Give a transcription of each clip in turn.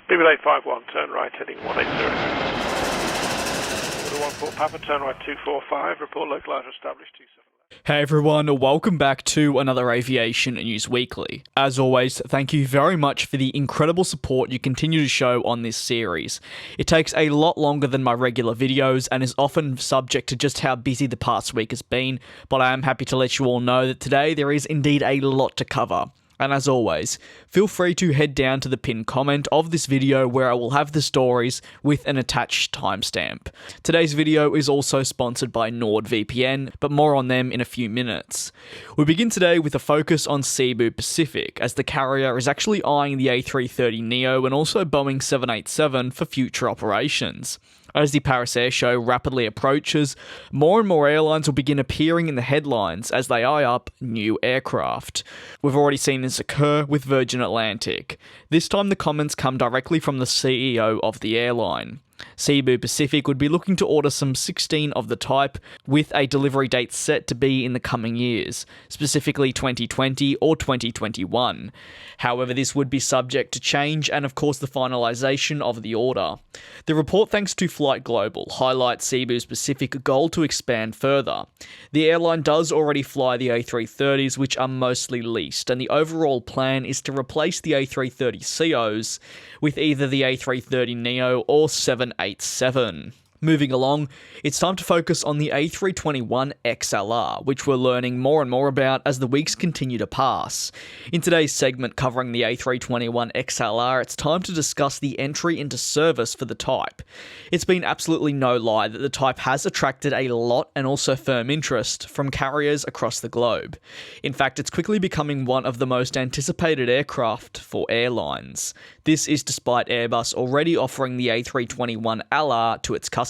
BB851, turn right, heading 180. Order 14 Papa, turn right 245, report localizer established 27. Hey everyone, welcome back to another Aviation News Weekly. As always, thank you very much for the incredible support you continue to show on this series. It takes a lot longer than my regular videos and is often subject to just how busy the past week has been, but I am happy to let you all know that today there is indeed a lot to cover. And as always, feel free to head down to the pinned comment of this video where I will have the stories with an attached timestamp. Today's video is also sponsored by NordVPN, but more on them in a few minutes. We begin today with a focus on Cebu Pacific, as the carrier is actually eyeing the A330neo and also Boeing 787 for future operations. As the Paris Air Show rapidly approaches, more and more airlines will begin appearing in the headlines as they eye up new aircraft. We've already seen this occur with Virgin Atlantic. This time the comments come directly from the CEO of the airline. Cebu Pacific would be looking to order some 16 of the type, with a delivery date set to be in the coming years, specifically 2020 or 2021. However, this would be subject to change and of course the finalisation of the order. The report, thanks to Flight Global, highlights Cebu's Pacific goal to expand further. The airline does already fly the A330s, which are mostly leased, and the overall plan is to replace the A330ceos with either the A330neo or 787. Moving along, it's time to focus on the A321XLR, which we're learning more and more about as the weeks continue to pass. In today's segment covering the A321XLR, it's time to discuss the entry into service for the type. It's been absolutely no lie that the type has attracted a lot and also firm interest from carriers across the globe. In fact, it's quickly becoming one of the most anticipated aircraft for airlines. This is despite Airbus already offering the A321LR to its customers.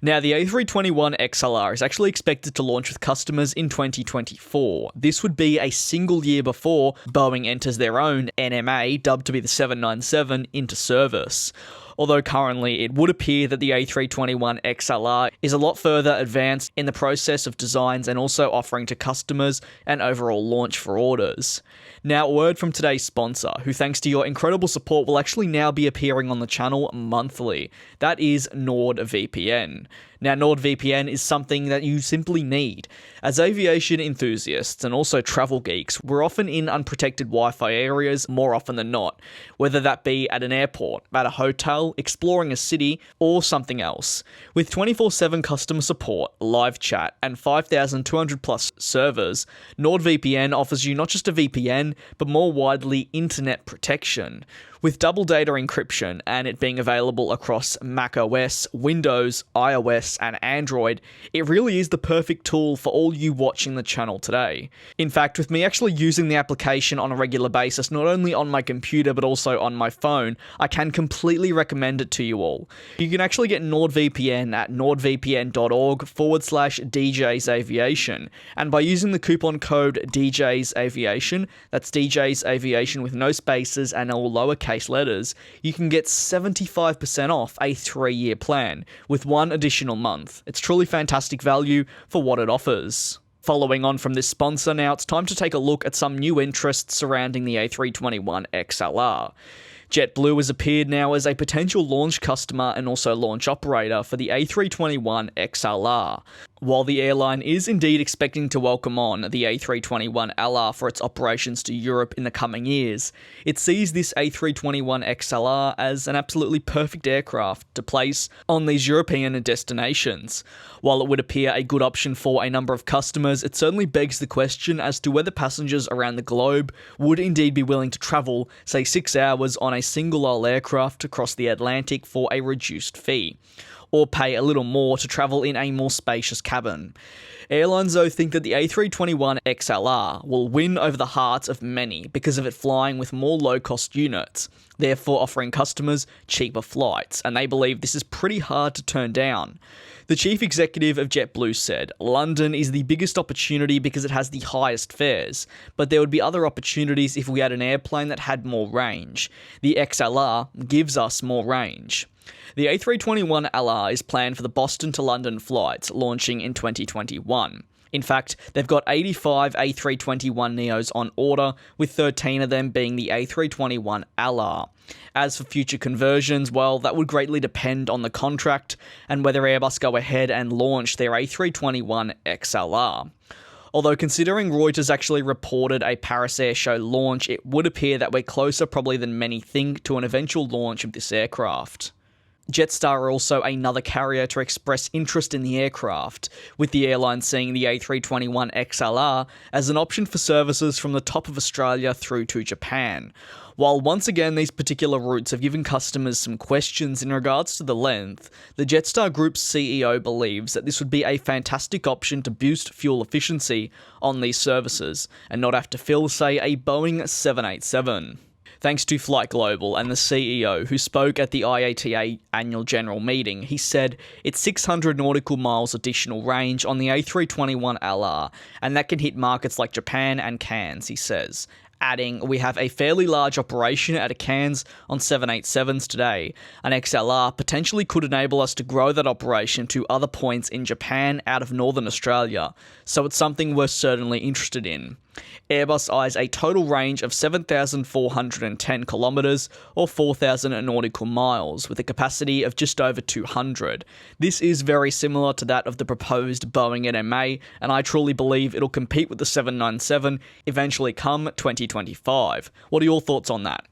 Now, the A321XLR is actually expected to launch with customers in 2024. This would be a single year before Boeing enters their own NMA, dubbed to be the 797, into service. Although currently it would appear that the A321XLR is a lot further advanced in the process of designs and also offering to customers an overall launch for orders. Now, a word from today's sponsor, who thanks to your incredible support will actually now be appearing on the channel monthly. That is NordVPN. Now, NordVPN is something that you simply need. As aviation enthusiasts and also travel geeks, we're often in unprotected Wi-Fi areas more often than not, whether that be at an airport, at a hotel, exploring a city, or something else. With 24/7 customer support, live chat, and 5,200 plus servers, NordVPN offers you not just a VPN, but more widely internet protection. With double data encryption and it being available across macOS, Windows, iOS, and Android, it really is the perfect tool for all you watching the channel today. In fact, with me actually using the application on a regular basis, not only on my computer but also on my phone, I can completely recommend it to you all. You can actually get NordVPN at nordvpn.org/DJsAviation, and by using the coupon code DJsAviation, that's DJsAviation with no spaces and all lowercase letters, you can get 75% off a 3-year plan with one additional month. It's truly fantastic value for what it offers. Following on from this sponsor, now it's time to take a look at some new interests surrounding the A321XLR. Jetblue has appeared now as a potential launch customer and also launch operator for the A321XLR. While the airline is indeed expecting to welcome on the A321LR for its operations to Europe in the coming years, it sees this A321XLR as an absolutely perfect aircraft to place on these European destinations. While it would appear a good option for a number of customers, it certainly begs the question as to whether passengers around the globe would indeed be willing to travel, say 6 hours on a single-aisle aircraft across the Atlantic for a reduced fee, or pay a little more to travel in a more spacious cabin. Airlines, though, think that the A321XLR will win over the hearts of many because of it flying with more low-cost units, therefore offering customers cheaper flights, and they believe this is pretty hard to turn down. The chief executive of JetBlue said, "London is the biggest opportunity because it has the highest fares, but there would be other opportunities if we had an airplane that had more range. The XLR gives us more range." The A321LR is planned for the Boston to London flights, launching in 2021. In fact, they've got 85 A321neos on order, with 13 of them being the A321LR. As for future conversions, well, that would greatly depend on the contract and whether Airbus go ahead and launch their A321XLR. Although considering Reuters actually reported a Paris Air Show launch, it would appear that we're closer probably than many think to an eventual launch of this aircraft. Jetstar are also another carrier to express interest in the aircraft, with the airline seeing the A321XLR as an option for services from the top of Australia through to Japan. While once again these particular routes have given customers some questions in regards to the length, the Jetstar Group's CEO believes that this would be a fantastic option to boost fuel efficiency on these services, and not have to fill, say, a Boeing 787. Thanks to Flight Global and the CEO, who spoke at the IATA annual general meeting, he said it's 600 nautical miles additional range on the A321LR, and that can hit markets like Japan and Cairns, he says. Adding, we have a fairly large operation at a Cairns on 787s today. An XLR potentially could enable us to grow that operation to other points in Japan out of Northern Australia, so it's something we're certainly interested in. Airbus eyes a total range of 7,410 kilometres or 4,000 nautical miles, with a capacity of just over 200. This is very similar to that of the proposed Boeing NMA, and I truly believe it'll compete with the 797 eventually come 2025. What are your thoughts on that?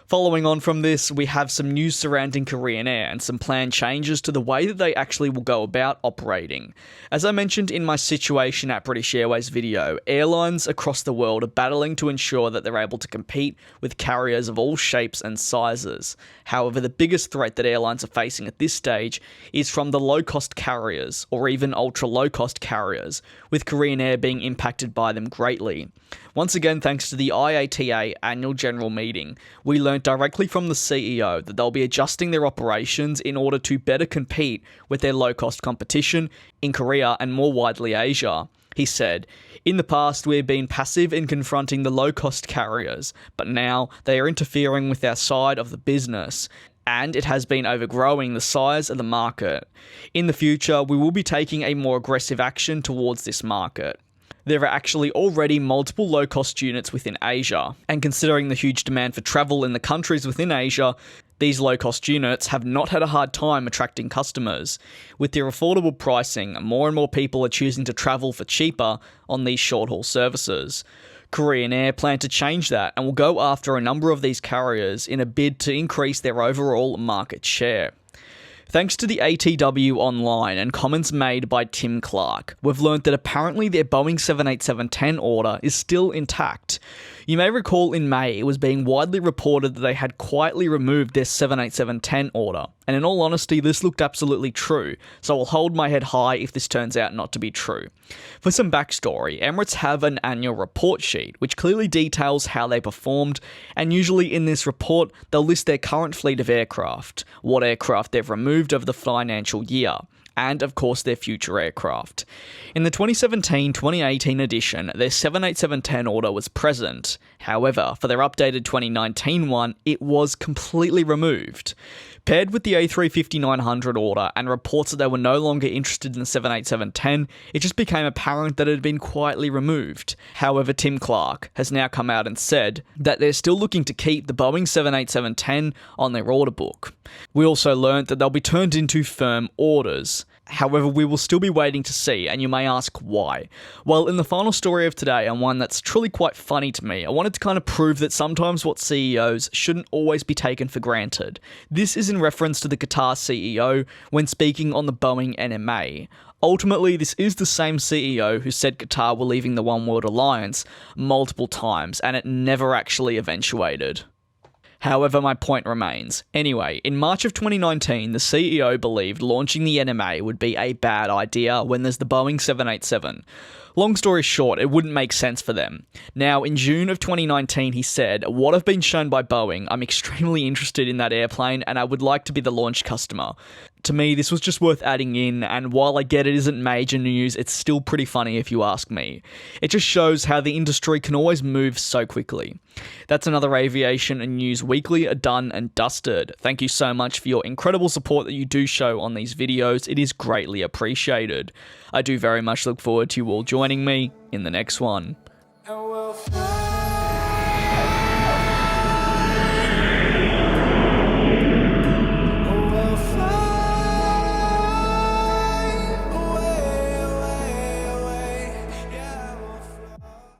Following on from this, we have some news surrounding Korean Air and some planned changes to the way that they actually will go about operating. As I mentioned in my Situation at British Airways video, airlines across the world are battling to ensure that they're able to compete with carriers of all shapes and sizes. However, the biggest threat that airlines are facing at this stage is from the low-cost carriers, or even ultra-low-cost carriers, with Korean Air being impacted by them greatly. Once again, thanks to the IATA annual general meeting, we learnt directly from the CEO that they'll be adjusting their operations in order to better compete with their low-cost competition in Korea and more widely Asia. He said, "In the past, we have been passive in confronting the low-cost carriers, but now they are interfering with our side of the business, and it has been overgrowing the size of the market. In the future, we will be taking a more aggressive action towards this market." There are actually already multiple low-cost units within Asia, and considering the huge demand for travel in the countries within Asia, these low-cost units have not had a hard time attracting customers. With their affordable pricing, more and more people are choosing to travel for cheaper on these short-haul services. Korean Air plan to change that and will go after a number of these carriers in a bid to increase their overall market share. Thanks to the ATW online and comments made by Tim Clark, we've learnt that apparently their Boeing 787-10 order is still intact. You may recall in May it was being widely reported that they had quietly removed their 787-10 order, and in all honesty this looked absolutely true, so I'll hold my head high if this turns out not to be true. For some backstory, Emirates have an annual report sheet which clearly details how they performed, and usually in this report they'll list their current fleet of aircraft, what aircraft they've removed over the financial year, and of course their future aircraft. In the 2017-2018 edition, their 787-10 order was present. However, for their updated 2019 one, it was completely removed. Paired with the A350-900 order and reports that they were no longer interested in the 787-10, it just became apparent that it had been quietly removed. However, Tim Clark has now come out and said that they're still looking to keep the Boeing 787-10 on their order book. We also learnt that they'll be turned into firm orders. However, we will still be waiting to see, and you may ask why. Well, in the final story of today, and one that's truly quite funny to me, I wanted to kind of prove that sometimes what CEOs shouldn't always be taken for granted. This is in reference to the Qatar CEO when speaking on the Boeing NMA. Ultimately, this is the same CEO who said Qatar were leaving the One World Alliance multiple times, and it never actually eventuated. However, my point remains. Anyway, in March of 2019, the CEO believed launching the NMA would be a bad idea when there's the Boeing 787. Long story short, it wouldn't make sense for them. Now, in June of 2019, he said, "What I've been shown by Boeing, I'm extremely interested in that airplane and I would like to be the launch customer." to me, this was just worth adding in, and while I get it isn't major news, it's still pretty funny if you ask me. It just shows how the industry can always move so quickly. That's another Aviation and News Weekly done and dusted. Thank you so much for your incredible support that you do show on these videos. It is greatly appreciated. I do very much look forward to you all joining me in the next one.